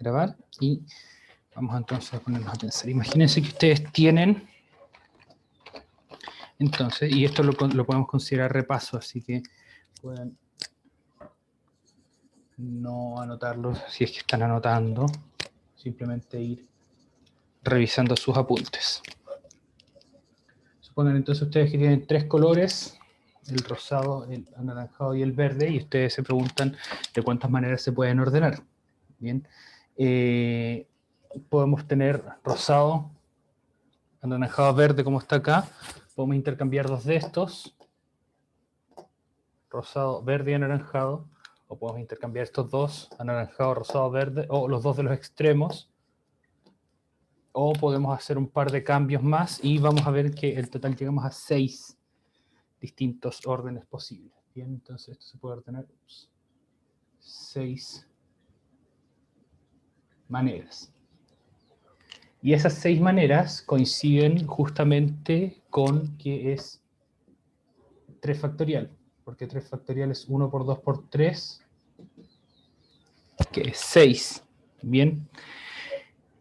grabar y vamos entonces a ponernos a pensar. Imagínense que ustedes tienen, entonces, y esto lo podemos considerar repaso, así que pueden no anotarlo si es que están anotando, simplemente ir revisando sus apuntes. Supongan entonces ustedes que tienen tres colores, el rosado, el anaranjado y el verde, y ustedes se preguntan de cuántas maneras se pueden ordenar. Bien, podemos tener rosado, anaranjado, verde, como está acá. Podemos intercambiar dos de estos, rosado, verde y anaranjado, o podemos intercambiar estos dos, anaranjado, rosado, verde, o los dos de los extremos, o podemos hacer un par de cambios más y vamos a ver que en total llegamos a 6 distintos órdenes posibles. Bien, entonces esto se puede ordenar 6 maneras. Y esas 6 maneras coinciden justamente con que es 3 factorial, porque 3 factorial es 1 por 2 por 3, que es 6. Bien.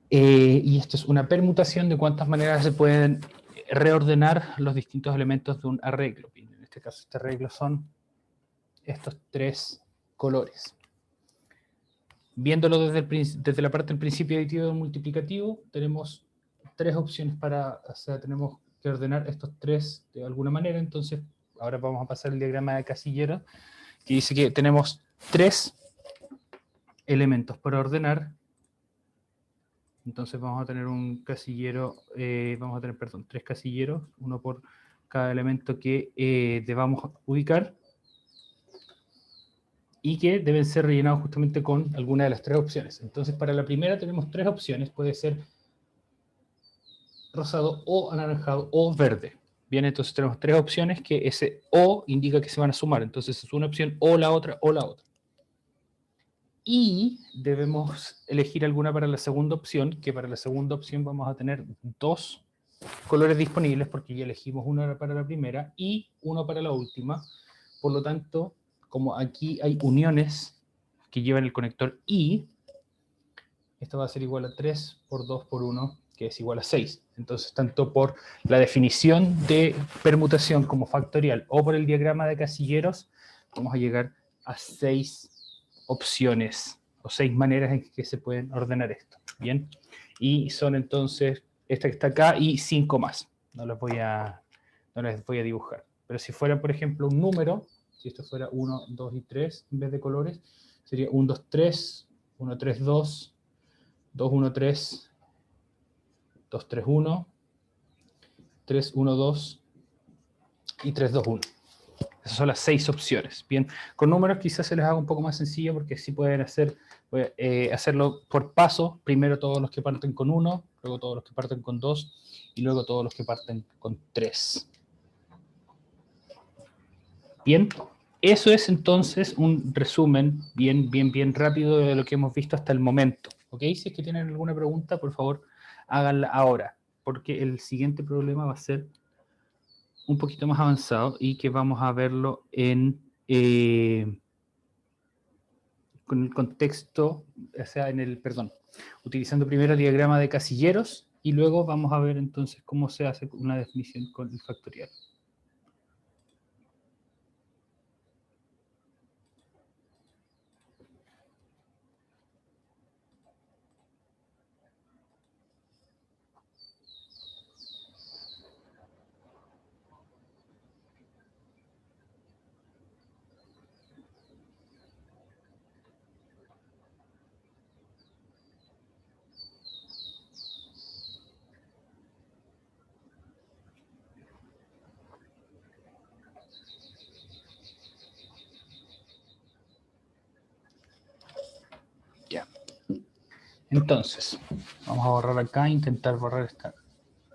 Y esto es una permutación de cuántas maneras se pueden reordenar los distintos elementos de un arreglo. Bien, en este caso, este arreglo son estos 3 colores. Viéndolo desde la parte del principio aditivo y multiplicativo, tenemos 3 opciones para hacer, tenemos que ordenar estos 3 de alguna manera. Entonces, ahora vamos a pasar el diagrama de casillero, que dice que tenemos 3 elementos para ordenar. Entonces vamos a tener un casillero, vamos a tener, perdón, 3 casilleros, uno por cada elemento que debamos ubicar, y que deben ser rellenados justamente con alguna de las 3 opciones. Entonces, para la primera tenemos 3 opciones, puede ser rosado o anaranjado o verde. Bien, entonces tenemos 3 opciones que ese o indica que se van a sumar. Entonces es una opción o la otra o la otra. Y debemos elegir alguna para la segunda opción, que para la segunda opción vamos a tener 2 colores disponibles, porque ya elegimos uno para la primera y uno para la última. Por lo tanto, como aquí hay uniones que llevan el conector I, esto va a ser igual a 3 por 2 por 1, que es igual a 6. Entonces, tanto por la definición de permutación como factorial o por el diagrama de casilleros, vamos a llegar a 6 opciones o 6 maneras en que se pueden ordenar esto. Bien, y son entonces esta que está acá y 5 más. No les voy a dibujar. Pero si fuera, por ejemplo, un número, si esto fuera 1, 2 y 3 en vez de colores, sería 1, 2, 3, 1, 3, 2, 2, 1, 3, 2, 3, 1, 3, 1, 2 y 3, 2, 1. Esas son las 6 opciones. Bien, con números quizás se les haga un poco más sencillo porque sí pueden hacerlo por paso. Primero todos los que parten con 1, luego todos los que parten con 2 y luego todos los que parten con 3. Bien, eso es entonces un resumen bien rápido de lo que hemos visto hasta el momento. ¿Ok? Si es que tienen alguna pregunta, por favor, háganla ahora, porque el siguiente problema va a ser un poquito más avanzado y que vamos a verlo con el contexto, o sea, utilizando primero el diagrama de casilleros y luego vamos a ver entonces cómo se hace una definición con el factorial. Ya. Entonces, vamos a borrar acá, intentar borrar esta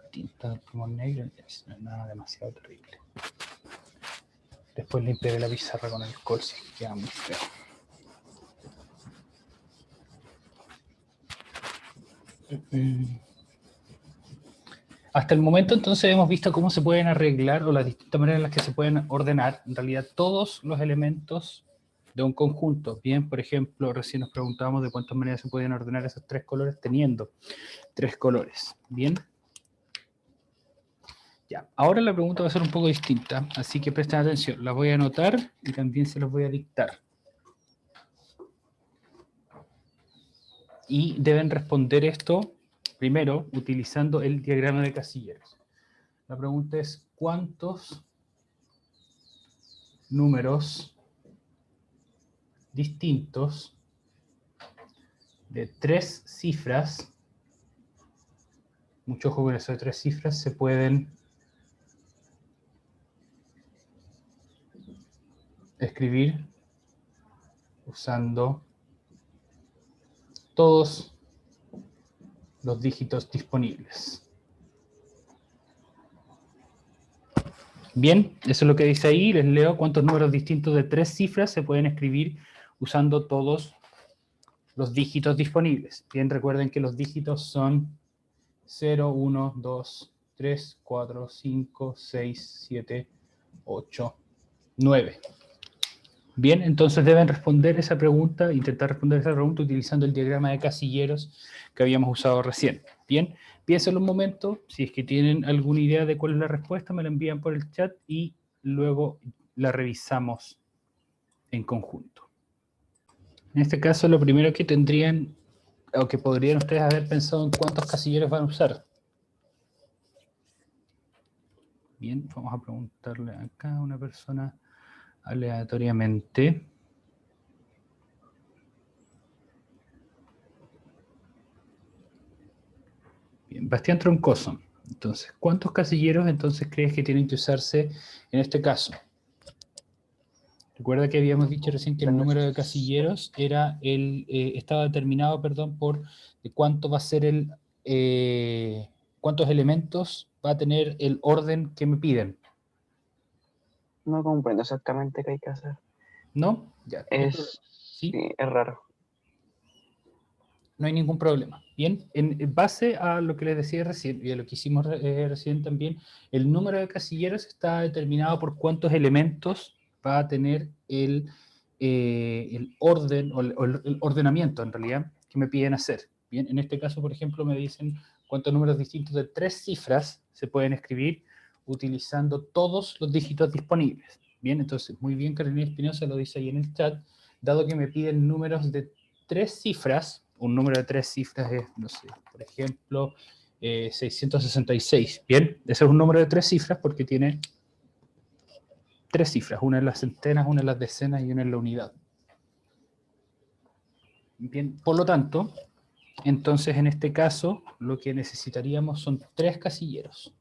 tinta de plumón negro, no es nada demasiado terrible. Después limpiaré la pizarra con alcohol si queda muy feo. Hasta el momento entonces hemos visto cómo se pueden arreglar o las distintas maneras en las que se pueden ordenar en realidad todos los elementos de un conjunto. Bien, por ejemplo, recién nos preguntábamos de cuántas maneras se pueden ordenar esos tres colores teniendo tres colores. Bien. Ya, ahora la pregunta va a ser un poco distinta, así que presten atención. Las voy a anotar y también se las voy a dictar. Y deben responder esto primero utilizando el diagrama de casilleros. La pregunta es, ¿cuántos números distintos de tres cifras, mucho ojo con eso de tres cifras, se pueden escribir usando todos los dígitos disponibles? Bien, eso es lo que dice ahí. Les leo cuántos números distintos de tres cifras se pueden escribir usando todos los dígitos disponibles. Bien, recuerden que los dígitos son 0, 1, 2, 3, 4, 5, 6, 7, 8, 9. Bien, entonces deben responder esa pregunta, intentar responder esa pregunta utilizando el diagrama de casilleros que habíamos usado recién. Bien, piénsenlo un momento, si es que tienen alguna idea de cuál es la respuesta, me la envían por el chat y luego la revisamos en conjunto. En este caso, lo primero que tendrían, o que podrían ustedes haber pensado en cuántos casilleros van a usar. Bien, vamos a preguntarle acá a una persona aleatoriamente. Bien, Bastián Troncoso. Entonces, ¿cuántos casilleros entonces crees que tienen que usarse en este caso? Recuerda que habíamos dicho recién que el número de casilleros era estaba determinado, perdón, por de cuánto va a ser cuántos elementos va a tener el orden que me piden. No comprendo exactamente qué hay que hacer. ¿No? Ya. Sí, es raro. No hay ningún problema. Bien, en base a lo que les decía recién y a lo que hicimos recién también, el número de casilleros está determinado por cuántos elementos va a tener el orden o el ordenamiento en realidad que me piden hacer. Bien, en este caso, por ejemplo, me dicen cuántos números distintos de tres cifras se pueden escribir utilizando todos los dígitos disponibles. Bien, entonces, muy bien, Carolina Espinosa lo dice ahí en el chat, dado que me piden números de tres cifras, un número de tres cifras es, no sé, por ejemplo, 666. Bien, ese es un número de tres cifras porque tiene tres cifras, una en las centenas, una en las decenas y una en la unidad. Bien, por lo tanto, entonces en este caso lo que necesitaríamos son tres casilleros.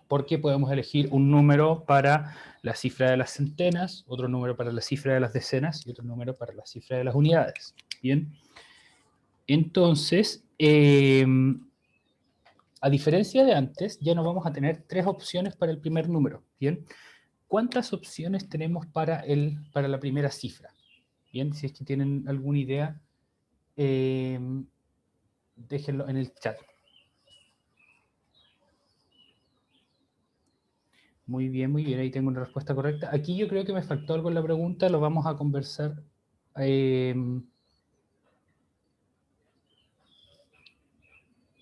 Porque podemos elegir un número para la cifra de las centenas, otro número para la cifra de las decenas y otro número para la cifra de las unidades. Bien, entonces, a diferencia de antes, ya no vamos a tener tres opciones para el primer número. Bien, ¿cuántas opciones tenemos para la primera cifra? Bien, si es que tienen alguna idea, déjenlo en el chat. Muy bien, ahí tengo una respuesta correcta. Aquí yo creo que me faltó algo en la pregunta, lo vamos a conversar.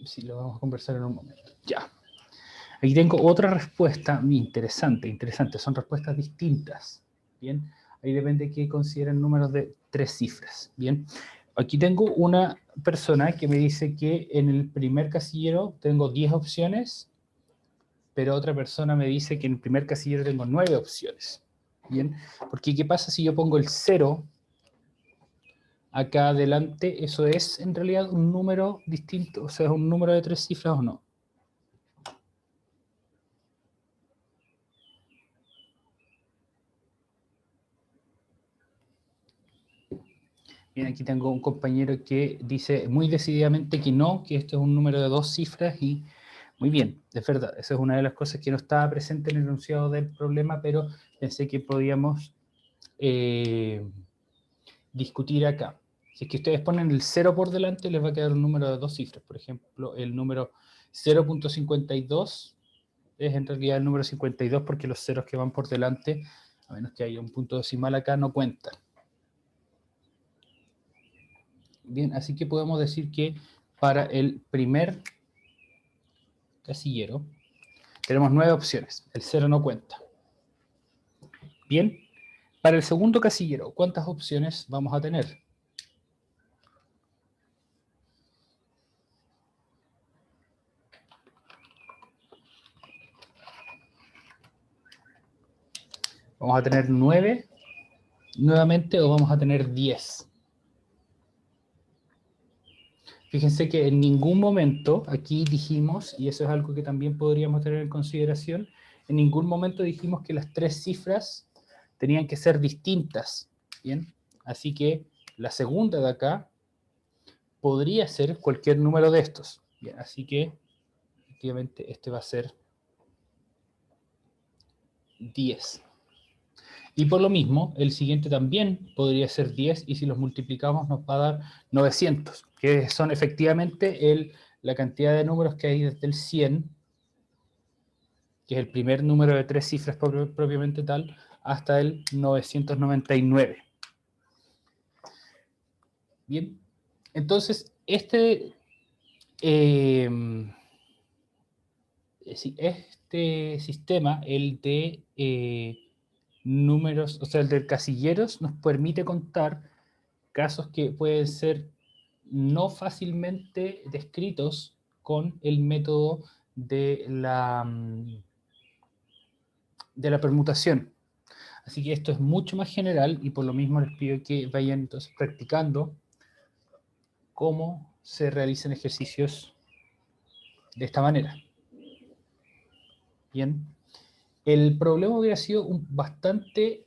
Sí, lo vamos a conversar en un momento. Ya. Aquí tengo otra respuesta interesante, son respuestas distintas. Bien, ahí depende de qué consideren números de tres cifras. Bien, aquí tengo una persona que me dice que en el primer casillero tengo 10 opciones, pero otra persona me dice que en el primer casillero tengo 9 opciones. Bien, porque ¿qué pasa si yo pongo el 0 acá adelante? ¿Eso es en realidad un número distinto? O sea, ¿es un número de tres cifras o no? Bien, aquí tengo un compañero que dice muy decididamente que no, que esto es un número de dos cifras y muy bien, es verdad, esa es una de las cosas que no estaba presente en el enunciado del problema, pero pensé que podíamos discutir acá. Si es que ustedes ponen el 0 por delante, les va a quedar un número de dos cifras. Por ejemplo, el número 0.52 es en realidad el número 52 porque los ceros que van por delante A menos que haya un punto decimal acá, no cuenta. Bien, así que podemos decir que para el primer casillero tenemos 9 opciones. El 0 no cuenta. Bien, para el segundo casillero, ¿cuántas opciones vamos a tener? ¿Vamos a tener 9 nuevamente o vamos a tener 10? Fíjense que en ningún momento aquí dijimos, y eso es algo que también podríamos tener en consideración, en ningún momento dijimos que las 3 cifras tenían que ser distintas. Bien, así que la segunda de acá podría ser cualquier número de estos. Bien, así que efectivamente este va a ser 10. Y por lo mismo, el siguiente también podría ser 10, y si los multiplicamos nos va a dar 900, que son efectivamente la cantidad de números que hay desde el 100, que es el primer número de 3 cifras propiamente tal, hasta el 999. Bien, entonces este sistema, el de números, o sea, el de casilleros, nos permite contar casos que pueden ser no fácilmente descritos con el método de la permutación. Así que esto es mucho más general y por lo mismo les pido que vayan entonces practicando cómo se realizan ejercicios de esta manera. Bien. El problema hubiera sido bastante,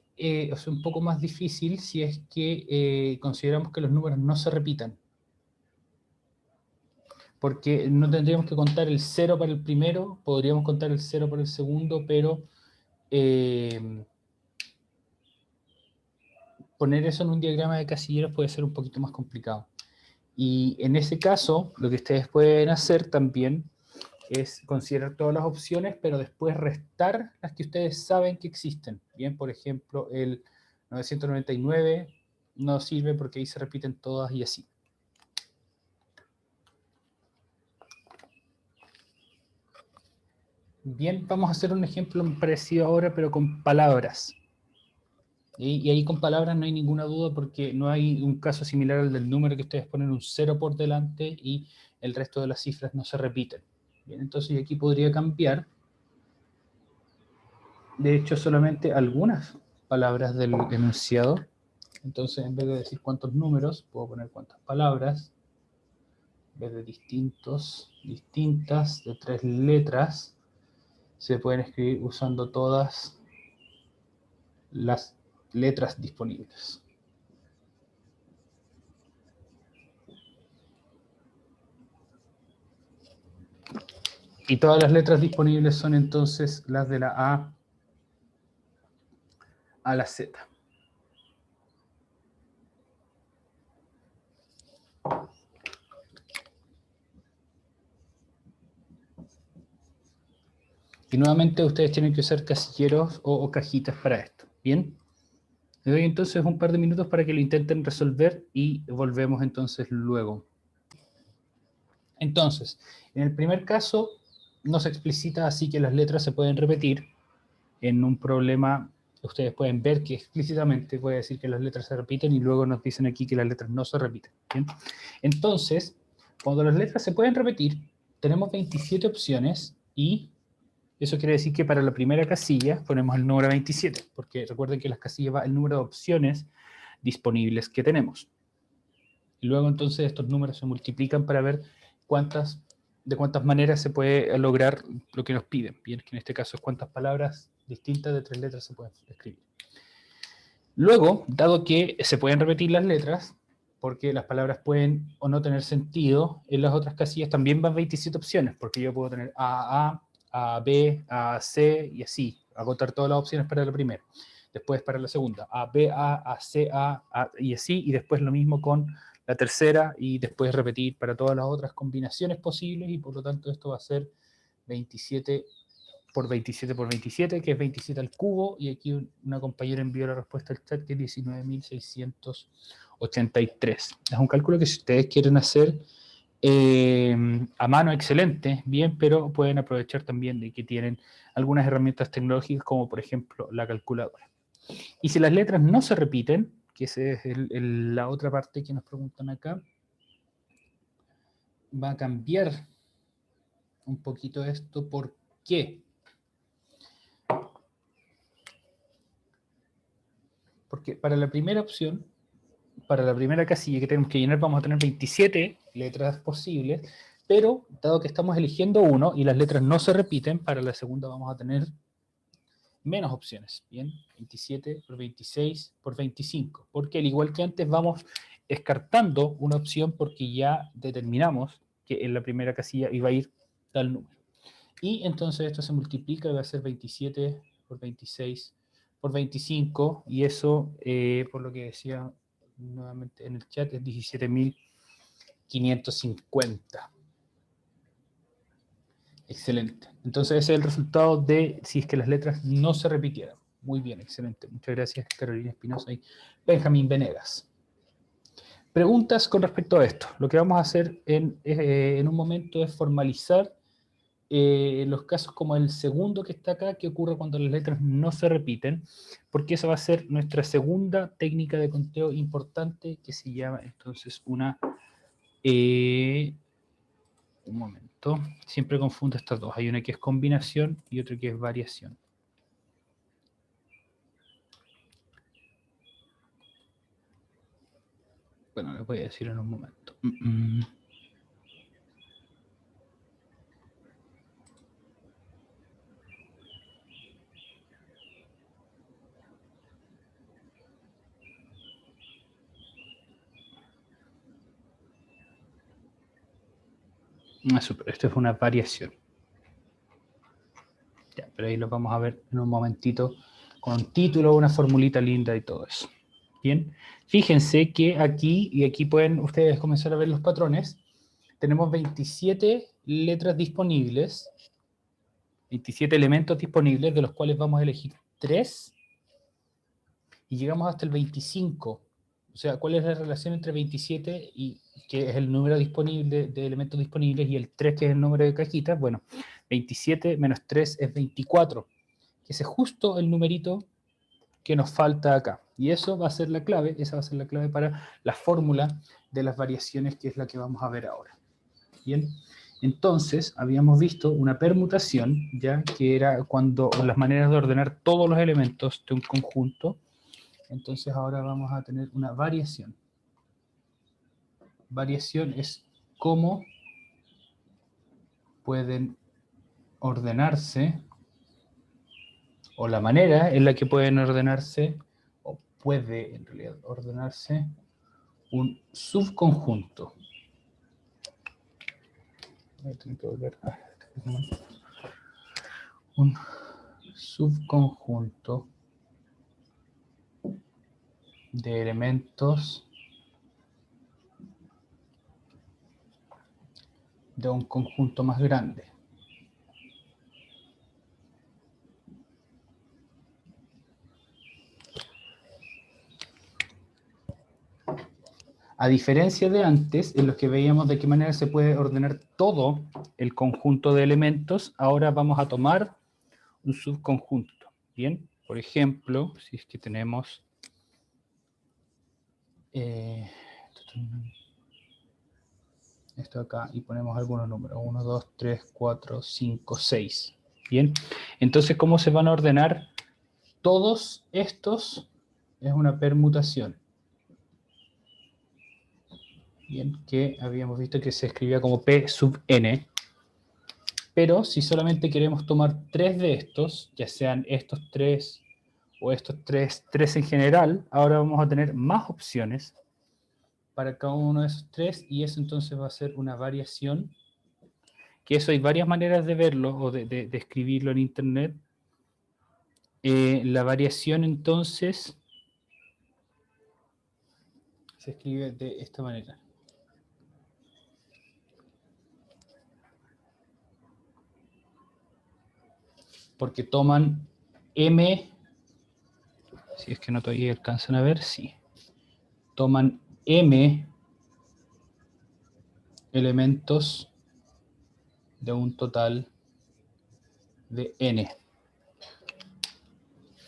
o sea, un poco más difícil si es que consideramos que los números no se repitan. Porque no tendríamos que contar el 0 para el primero, podríamos contar el 0 para el segundo, pero poner eso en un diagrama de casilleros puede ser un poquito más complicado. Y en ese caso, lo que ustedes pueden hacer también es considerar todas las opciones, pero después restar las que ustedes saben que existen. Bien, por ejemplo, el 999 no sirve porque ahí se repiten todas y así. Bien, vamos a hacer un ejemplo parecido ahora, pero con palabras. Y ahí con palabras no hay ninguna duda porque no hay un caso similar al del número que ustedes ponen un 0 por delante y el resto de las cifras no se repiten. Bien, entonces aquí podría cambiar, de hecho, solamente algunas palabras del enunciado. Entonces, en vez de decir cuántos números, puedo poner cuántas palabras. En vez de distintas, de 3 letras, se pueden escribir usando todas las letras disponibles. Y todas las letras disponibles son entonces las de la A a la Z. Y nuevamente ustedes tienen que usar casilleros o cajitas para esto. ¿Bien? Les doy entonces un par de minutos para que lo intenten resolver y volvemos entonces luego. Entonces, en el primer caso no se explicita así que las letras se pueden repetir. En un problema ustedes pueden ver que explícitamente puede decir que las letras se repiten y luego nos dicen aquí que las letras no se repiten. ¿Bien? Entonces, cuando las letras se pueden repetir, tenemos 27 opciones y eso quiere decir que para la primera casilla ponemos el número 27, porque recuerden que las casillas va el número de opciones disponibles que tenemos. Y luego entonces estos números se multiplican para ver de cuántas maneras se puede lograr lo que nos piden. Bien, que en este caso es cuántas palabras distintas de 3 letras se pueden escribir. Luego, dado que se pueden repetir las letras, porque las palabras pueden o no tener sentido, en las otras casillas también van 27 opciones, porque yo puedo tener A, B, A, C y así, agotar todas las opciones para la primera. Después para la segunda, A, B, A, C, A y así, y después lo mismo con la tercera y después repetir para todas las otras combinaciones posibles y por lo tanto esto va a ser 27 por 27 por 27, que es 27 al cubo, y aquí una compañera envió la respuesta al chat, que es 19.683. Es un cálculo que si ustedes quieren hacer a mano, excelente, bien, pero pueden aprovechar también de que tienen algunas herramientas tecnológicas, como por ejemplo la calculadora. Y si las letras no se repiten, que esa es la otra parte que nos preguntan acá, va a cambiar un poquito esto. ¿Por qué? Porque para la primera opción, para la primera casilla que tenemos que llenar, vamos a tener 27 letras posibles, pero dado que estamos eligiendo uno y las letras no se repiten, para la segunda vamos a tener menos opciones, ¿bien? 27 por 26 por 25, porque al igual que antes vamos descartando una opción porque ya determinamos que en la primera casilla iba a ir tal número. Y entonces esto se multiplica y va a ser 27 por 26 por 25, y eso, por lo que decía nuevamente en el chat, es 17.550. Excelente. Entonces ese es el resultado de si es que las letras no se repitieran. Muy bien, excelente. Muchas gracias, Carolina Espinosa y Benjamín Venegas. Preguntas con respecto a esto. Lo que vamos a hacer en un momento es formalizar los casos como el segundo que está acá, que ocurre cuando las letras no se repiten, porque esa va a ser nuestra segunda técnica de conteo importante, que se llama entonces un momento, siempre confundo estas dos. Hay una que es combinación y otra que es variación. Bueno, les voy a decir en un momento. Super, esto es una variación. Ya, pero ahí lo vamos a ver en un momentito con un título, una formulita linda y todo eso. Bien, fíjense que aquí, y aquí pueden ustedes comenzar a ver los patrones, tenemos 27 letras disponibles, 27 elementos disponibles, de los cuales vamos a elegir 3, y llegamos hasta el 25. O sea, ¿cuál es la relación entre 27, y que es el número disponible de elementos disponibles, y el 3, que es el número de cajitas? Bueno, 27 menos 3 es 24, que ese es justo el numerito que nos falta acá. Y eso va a ser la clave, esa va a ser la clave para la fórmula de las variaciones, que es la que vamos a ver ahora. Bien, entonces habíamos visto una permutación, ya que era cuando las maneras de ordenar todos los elementos de un conjunto. Entonces ahora vamos a tener una variación. Variación es cómo pueden ordenarse, o la manera en la que pueden ordenarse, o puede en realidad ordenarse, un subconjunto. Voy a tener que volver a un subconjunto de elementos de un conjunto más grande. A diferencia de antes, en los que veíamos de qué manera se puede ordenar todo el conjunto de elementos, ahora vamos a tomar un subconjunto. Bien, por ejemplo, si es que tenemos esto acá y ponemos algunos números, 1, 2, 3, 4, 5, 6. Bien, entonces, ¿cómo se van a ordenar todos estos? Es una permutación. Bien, que habíamos visto que se escribía como P sub n. Pero si solamente queremos tomar 3 de estos, ya sean estos 3 o estos 3 en general, ahora vamos a tener más opciones para cada uno de esos 3, y eso entonces va a ser una variación, que eso hay varias maneras de verlo o de escribirlo en internet. La variación entonces se escribe de esta manera. porque toman m, si es que no todavía alcanzan a ver, sí. Toman m elementos de un total de n.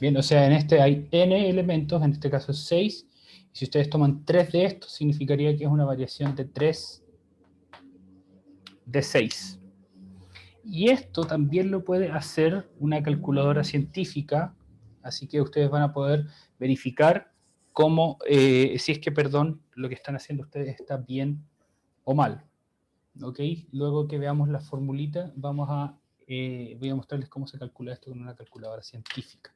Bien, o sea, en este hay n elementos, en este caso 6. Y si ustedes toman 3 de estos, significaría que es una variación de 3 de 6. Y esto también lo puede hacer una calculadora científica, así que ustedes van a poder verificar cómo, si es que, perdón, lo que están haciendo ustedes está bien o mal. ¿Ok? Luego que veamos la formulita, voy a mostrarles cómo se calcula esto con una calculadora científica.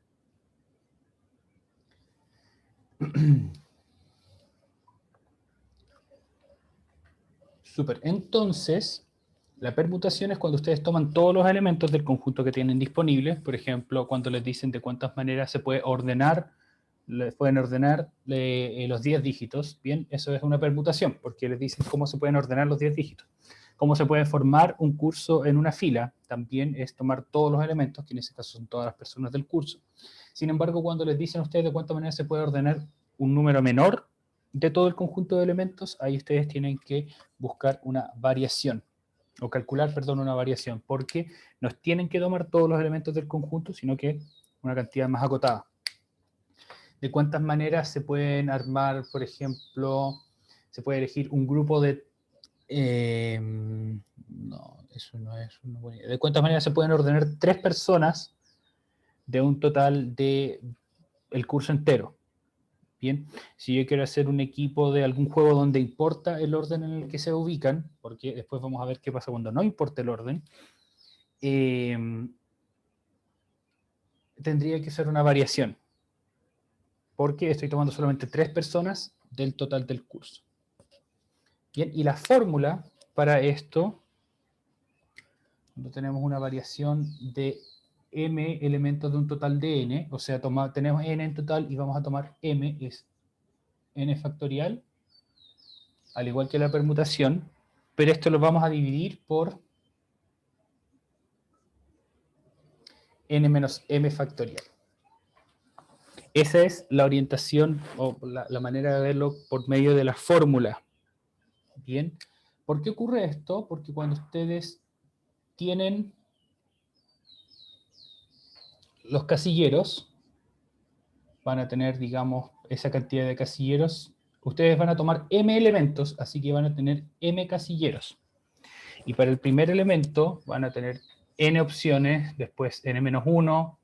Súper. Entonces, la permutación es cuando ustedes toman todos los elementos del conjunto que tienen disponibles. Por ejemplo, cuando les dicen de cuántas maneras se puede ordenar, pueden ordenar los 10 dígitos. Bien, eso es una permutación, porque les dicen cómo se pueden ordenar los 10 dígitos. Cómo se puede formar un curso en una fila, también es tomar todos los elementos, que en ese caso son todas las personas del curso. Sin embargo, cuando les dicen a ustedes de cuántas maneras se puede ordenar un número menor de todo el conjunto de elementos, ahí ustedes tienen que buscar una variación, o calcular, perdón, una variación, porque no tienen que tomar todos los elementos del conjunto, sino que una cantidad más acotada. De cuántas maneras se pueden armar, por ejemplo, se puede elegir un grupo de... no, eso no es una buena idea. ¿De cuántas maneras se pueden ordenar 3 personas de un total de el curso entero? Bien, si yo quiero hacer un equipo de algún juego donde importa el orden en el que se ubican, porque después vamos a ver qué pasa cuando no importa el orden, tendría que ser una variación, porque estoy tomando solamente 3 personas del total del curso. Bien, y la fórmula para esto, cuando tenemos una variación de m elementos de un total de n, o sea, tenemos n en total y vamos a tomar m, es n factorial, al igual que la permutación, pero esto lo vamos a dividir por n menos m factorial. Esa es la orientación o la manera de verlo por medio de la fórmula. Bien, ¿por qué ocurre esto? Porque cuando ustedes tienen los casilleros, van a tener, digamos, esa cantidad de casilleros. Ustedes van a tomar m elementos, así que van a tener m casilleros. Y para el primer elemento van a tener n opciones, después n-1,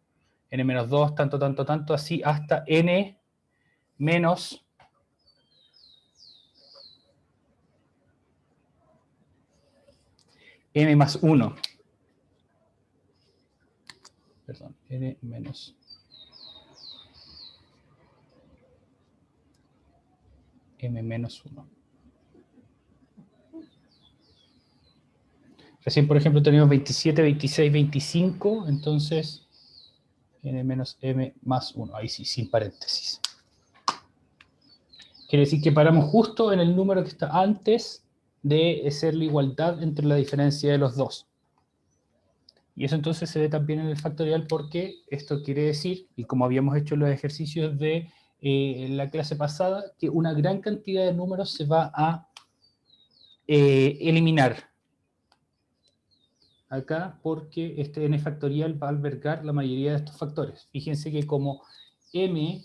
n-2, tanto, así hasta n menos m más 1. Perdón, n menos m menos 1. Recién, por ejemplo, tenemos 27, 26, 25, entonces n menos m más 1. Ahí sí, sin paréntesis. Quiere decir que paramos justo en el número que está antes de ser la igualdad entre la diferencia de los dos. Y eso entonces se ve también en el factorial porque esto quiere decir, y como habíamos hecho en los ejercicios de la clase pasada, que una gran cantidad de números se va a eliminar acá porque este n factorial va a albergar la mayoría de estos factores. Fíjense que como m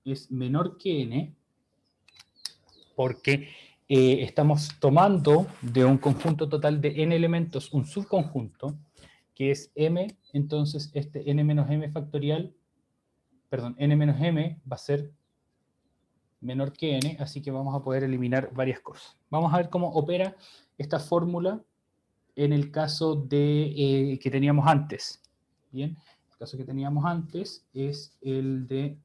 es menor que n, porque estamos tomando de un conjunto total de n elementos un subconjunto, que es m, entonces este n menos m factorial, perdón, n menos m va a ser menor que n, así que vamos a poder eliminar varias cosas. Vamos a ver cómo opera esta fórmula en el caso de que teníamos antes. Bien, el caso que teníamos antes es el de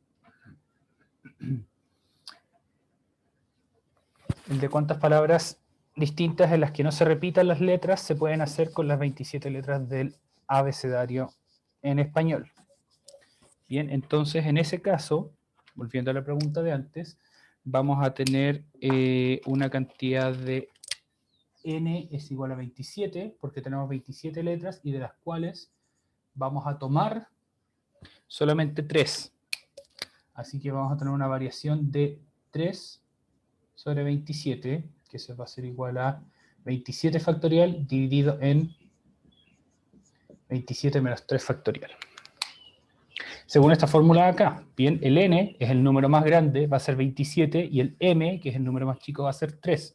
cuántas palabras distintas en las que no se repitan las letras se pueden hacer con las 27 letras del abecedario en español. Bien, entonces en ese caso, volviendo a la pregunta de antes, vamos a tener una cantidad de n es igual a 27, porque tenemos 27 letras y de las cuales vamos a tomar solamente 3. Así que vamos a tener una variación de 3 sobre 27, que se va a ser igual a 27 factorial dividido en 27 menos 3 factorial. Según esta fórmula de acá, bien, el n es el número más grande, va a ser 27, y el m, que es el número más chico, va a ser 3.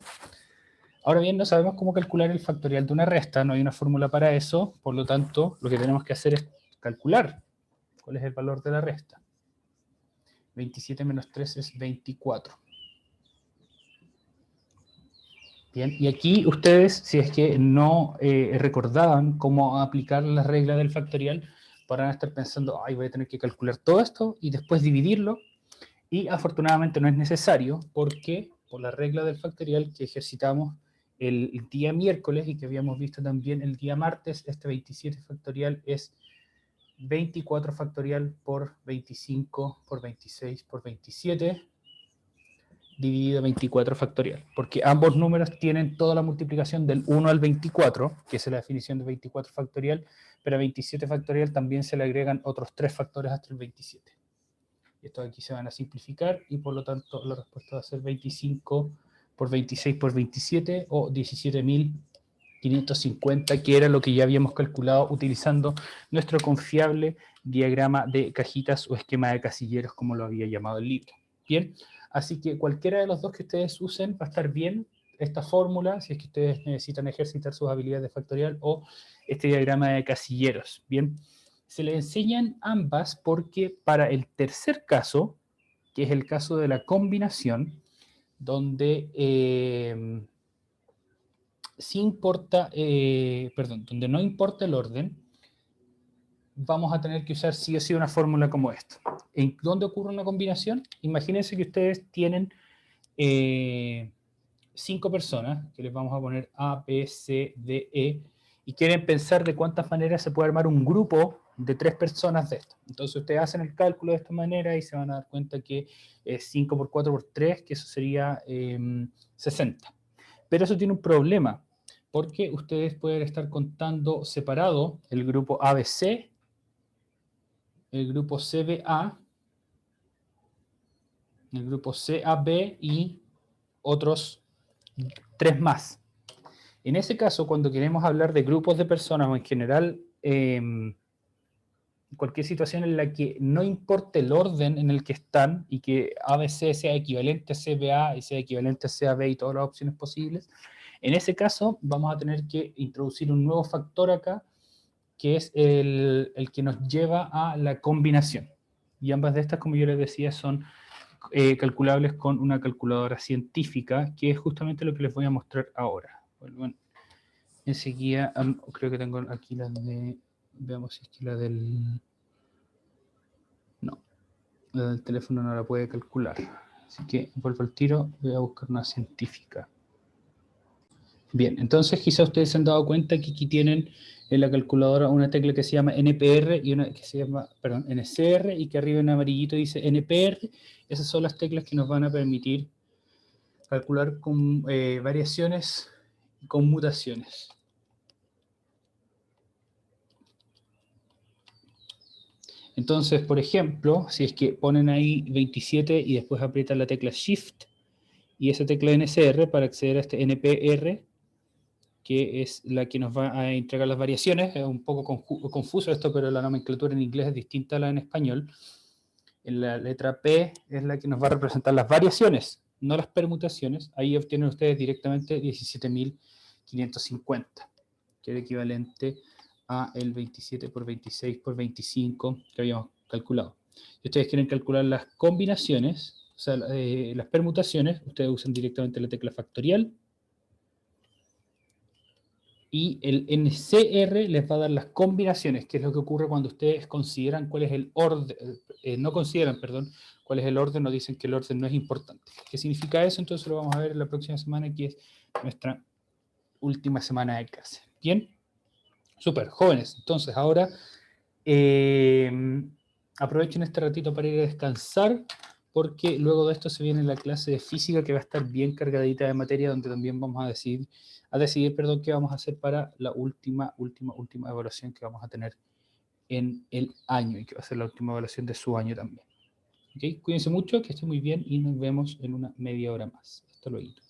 Ahora bien, no sabemos cómo calcular el factorial de una resta, no hay una fórmula para eso, por lo tanto, lo que tenemos que hacer es calcular cuál es el valor de la resta. 27 menos 3 es 24. Bien, y aquí ustedes, si es que no recordaban cómo aplicar la regla del factorial, podrán estar pensando, ay, voy a tener que calcular todo esto y después dividirlo, y afortunadamente no es necesario, porque por la regla del factorial que ejercitamos el día miércoles y que habíamos visto también el día martes, este 27 factorial es 24 factorial por 25 por 26 por 27 dividido 24 factorial, porque ambos números tienen toda la multiplicación del 1 al 24, que es la definición de 24 factorial, pero a 27 factorial también se le agregan otros 3 factores hasta el 27. Y estos aquí se van a simplificar y por lo tanto la respuesta va a ser 25 por 26 por 27 o 17.550, que era lo que ya habíamos calculado utilizando nuestro confiable diagrama de cajitas o esquema de casilleros, como lo había llamado el libro. Bien, así que cualquiera de los dos que ustedes usen va a estar bien esta fórmula, si es que ustedes necesitan ejercitar sus habilidades de factorial, o este diagrama de casilleros. Bien, se le enseñan ambas porque para el tercer caso, que es el caso de la combinación, donde donde no importa el orden, vamos a tener que usar sí o sí una fórmula como esta. ¿En dónde ocurre una combinación? Imagínense que ustedes tienen 5 personas, que les vamos a poner A, B, C, D, E, y quieren pensar de cuántas maneras se puede armar un grupo de 3 personas de esto. Entonces ustedes hacen el cálculo de esta manera y se van a dar cuenta que es 5 por 4 por 3, que eso sería 60. Pero eso tiene un problema, porque ustedes pueden estar contando separado el grupo ABC, el grupo CBA, el grupo CAB y otros 3 más. En ese caso, cuando queremos hablar de grupos de personas o en general cualquier situación en la que no importe el orden en el que están y que ABC sea equivalente a CBA y sea equivalente a CAB y todas las opciones posibles, en ese caso vamos a tener que introducir un nuevo factor acá, que es el que nos lleva a la combinación. Y ambas de estas, como yo les decía, son calculables con una calculadora científica, que es justamente lo que les voy a mostrar ahora. Bueno, enseguida, creo que tengo aquí la de... Veamos si es que la del... No, la del teléfono no la puede calcular. Así que vuelvo al tiro, voy a buscar una científica. Bien, entonces quizá ustedes se han dado cuenta que aquí tienen en la calculadora una tecla que se llama NPR y una que se llama, perdón, NCR, y que arriba en amarillito dice NPR. Esas son las teclas que nos van a permitir calcular con variaciones y conmutaciones. Entonces, por ejemplo, si es que ponen ahí 27 y después aprietan la tecla Shift y esa tecla NCR para acceder a este NPR, que es la que nos va a entregar las variaciones. Es un poco confuso esto, pero la nomenclatura en inglés es distinta a la en español. En la letra P es la que nos va a representar las variaciones, no las permutaciones. Ahí obtienen ustedes directamente 17.550, que es el equivalente a el 27 por 26 por 25 que habíamos calculado. Si ustedes quieren calcular las combinaciones, o sea, las permutaciones, ustedes usan directamente la tecla factorial, y el NCR les va a dar las combinaciones, que es lo que ocurre cuando ustedes consideran cuál es el orden, no consideran, perdón, cuál es el orden o dicen que el orden no es importante. ¿Qué significa eso? Entonces lo vamos a ver en la próxima semana, que es nuestra última semana de clase. ¿Bien? Súper, jóvenes. Entonces ahora aprovechen este ratito para ir a descansar, porque luego de esto se viene la clase de física, que va a estar bien cargadita de materia, donde también vamos a decidir qué vamos a hacer para la última evaluación que vamos a tener en el año y que va a ser la última evaluación de su año también. ¿Ok? Cuídense mucho, que estén muy bien y nos vemos en una media hora más. Hasta luego.